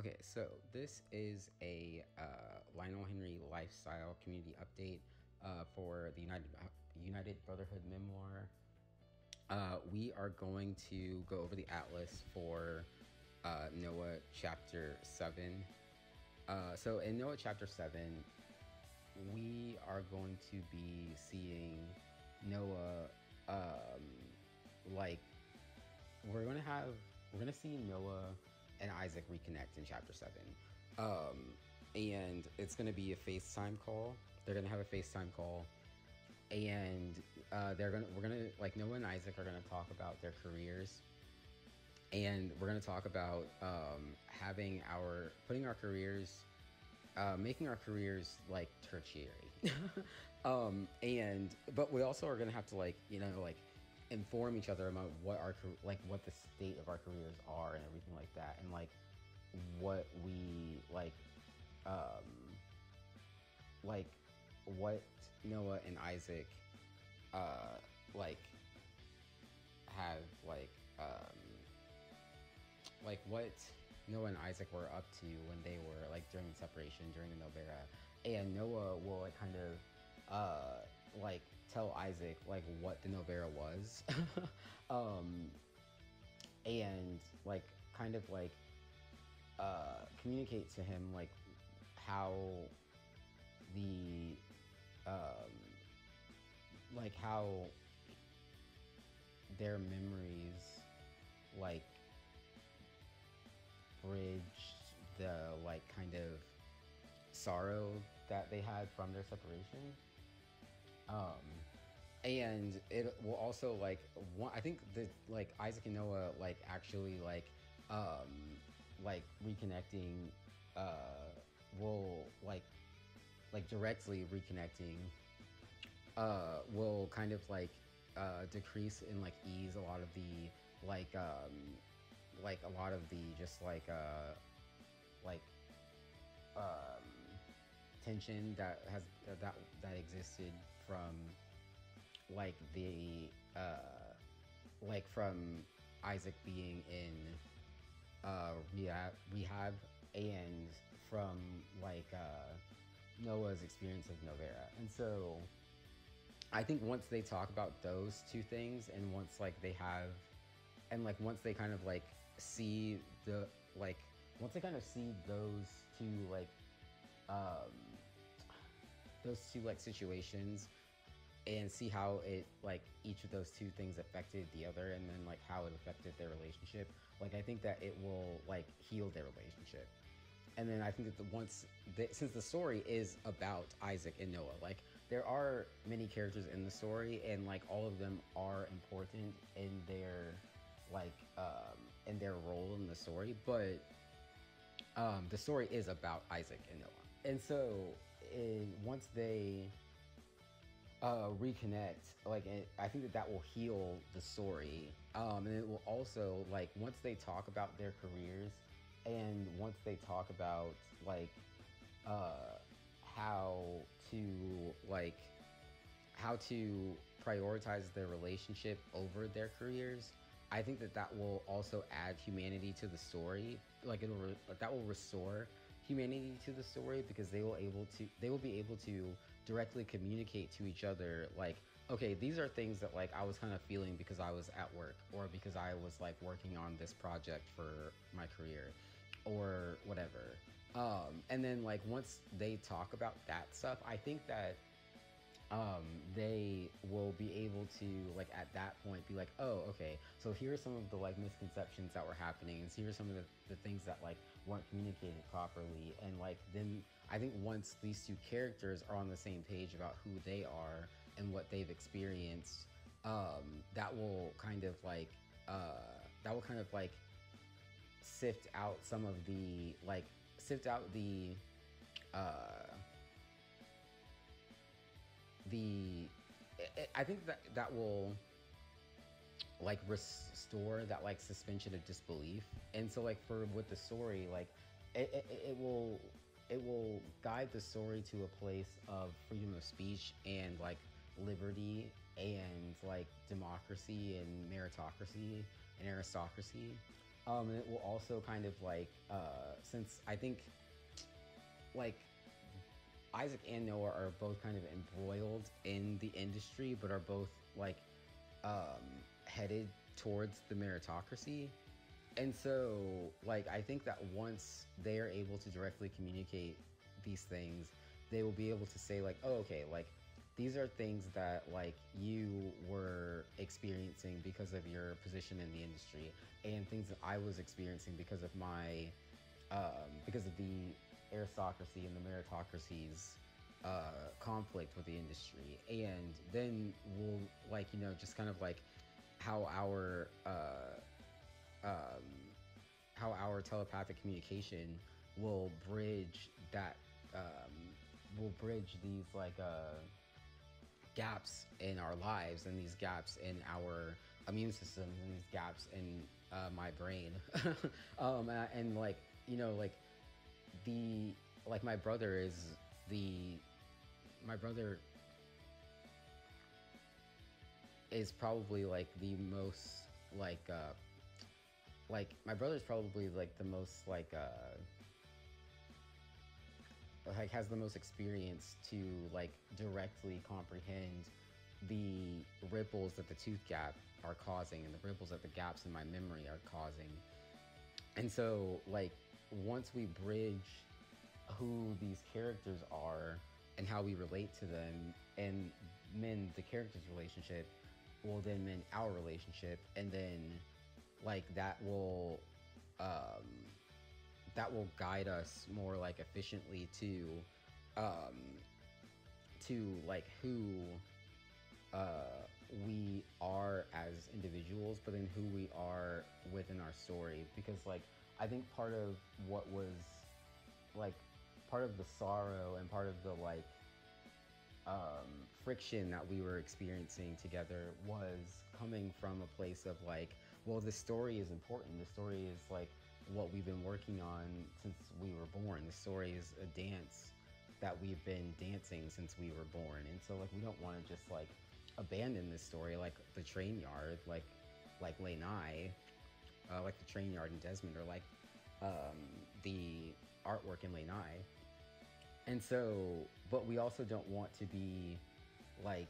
Okay, so this is a Lionel Henry lifestyle community update for the United Brotherhood memoir. We are going to go over the atlas for Noah chapter 7. So in Noah chapter 7, we are going to be seeing Noah like we're gonna see Noah and Isaac reconnect in chapter 7. And it's gonna be a FaceTime call. They're gonna have a FaceTime call, and we're gonna like Noah and Isaac are gonna talk about their careers, and we're gonna talk about making our careers like tertiary. And but we also are gonna have to inform each other about what the state of our careers are and everything like that, and like what we like what Noah and Isaac like have what Noah and Isaac were up to when they were like during the separation during the Novera. And Noah will tell Isaac like what the Novera was. And communicate to him like how the how their memories like bridged the sorrow that they had from their separation. And it will also I think that Isaac and Noah actually reconnecting will directly reconnecting will decrease and ease a lot of the a lot of the just tension that existed from from Isaac being in rehab, and from Noah's experience of Novera. And so I think once they talk about those two things, and once they have, and once they kind of see the once they kind of see those two situations, and see how it each of those two things affected the other, and then how it affected their relationship, I think that it will heal their relationship. And then I think that since the story is about Isaac and Noah, there are many characters in the story, and all of them are important in their role in the story, but the story is about Isaac and Noah. And so once they reconnect, I think that will heal the story, and it will also once they talk about their careers, and once they talk about how to prioritize their relationship over their careers, I think that will also add humanity to the story. That will restore humanity to the story, because they will be able to directly communicate to each other okay, these are things that I was kind of feeling because I was at work, or because I was working on this project for my career, or whatever. And then once they talk about that stuff, I think that they will be able to at that point be oh, okay, so here are some of the misconceptions that were happening, and here are some of the things that weren't communicated properly. And then I think once these two characters are on the same page about who they are and what they've experienced, that will kind of sift out some of the sift out I think that will restore that suspension of disbelief. And so with the story, it will guide the story to a place of freedom of speech, and liberty, and democracy, and meritocracy, and aristocracy. And it will also kind of like since I think like Isaac and Noah are both kind of embroiled in the industry, but are both like um, headed towards the meritocracy. And so, like, I think that once they are able to directly communicate these things, they will be able to say, like, oh, okay, like, these are things that, like, you were experiencing because of your position in the industry, and things that I was experiencing because of the aristocracy and the meritocracy's conflict with the industry. And then we'll, like, just kind of like how our um, how our telepathic communication will bridge that will bridge these like gaps in our lives, and these gaps in our immune systems, and these gaps in my brain. And like like the like the my brother is probably like the most like my brother's probably like the most like has the most experience to like directly comprehend the ripples that the tooth gap are causing, and the ripples that the gaps in my memory are causing. And so like once we bridge who these characters are and how we relate to them, and mend the characters relationship, will then mend our relationship, and then like um that will guide us more like efficiently um like who we are as individuals, but then who we are within our story. Because like I think part of what was like part of the sorrow and part of the like friction that we were experiencing together was coming from a place of like, well, this story is important. The story is like what we've been working on since we were born. The story is a dance that we've been dancing since we were born. And so like we don't want to just like abandon this story, like the train yard, like Lanai, like the train yard in Desmond, or like the artwork in Lanai. And so, but we also don't want to be like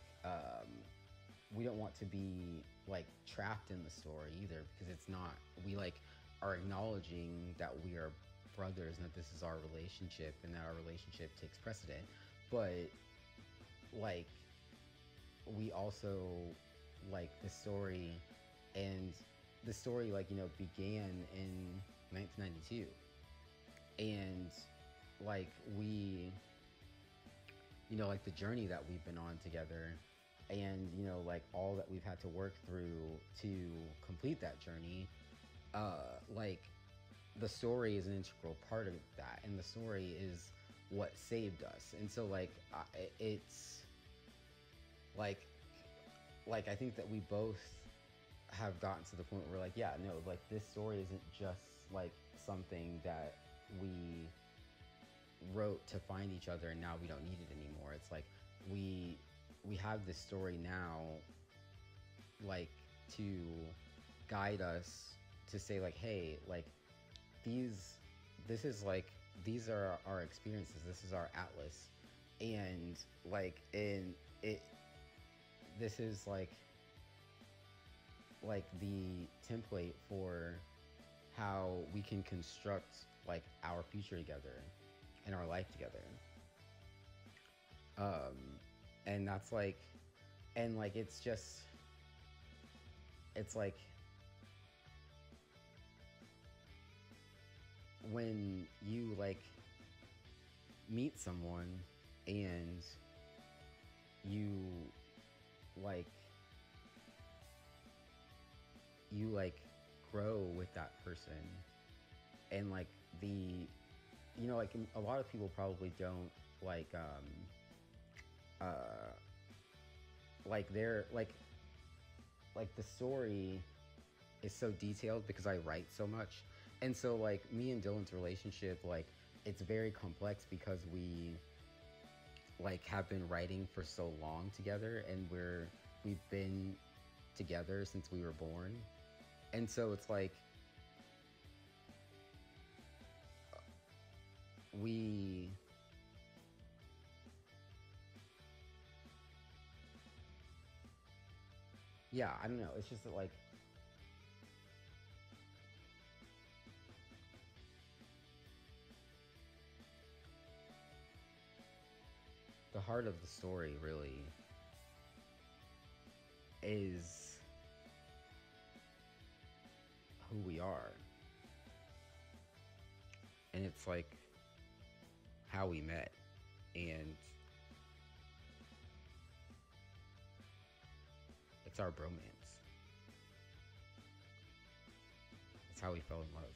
we don't want to be like trapped in the story either, because it's not, we like are acknowledging that we are brothers and that this is our relationship and that our relationship takes precedent. But like we also like the story, and the story like began in 1992, and like we like the journey that we've been on together, and like all that we've had to work through to complete that journey, like the story is an integral part of that, and the story is what saved us. And so like it's like I think that we both have gotten to the point where like, yeah, no, like this story isn't just like something that we wrote to find each other and now we don't need it anymore. It's like we have this story now, like to guide us, to say like, hey, like this is like, these are our experiences, this is our atlas, and like in it, this is like the template for how we can construct like our future together and our life together. um and that's like, and like it's just, it's like when you like meet someone and you like grow with that person, and like the like a lot of people probably don't uh like they're like the story is so detailed because I write so much. And so like me and Dylan's relationship, like it's very complex because we like have been writing for so long together, and we've been together since we were born. And so it's like we yeah, I don't know. It's just that like the heart of the story really is who we are. And it's like how we met. And it's our bromance. It's how we fell in love.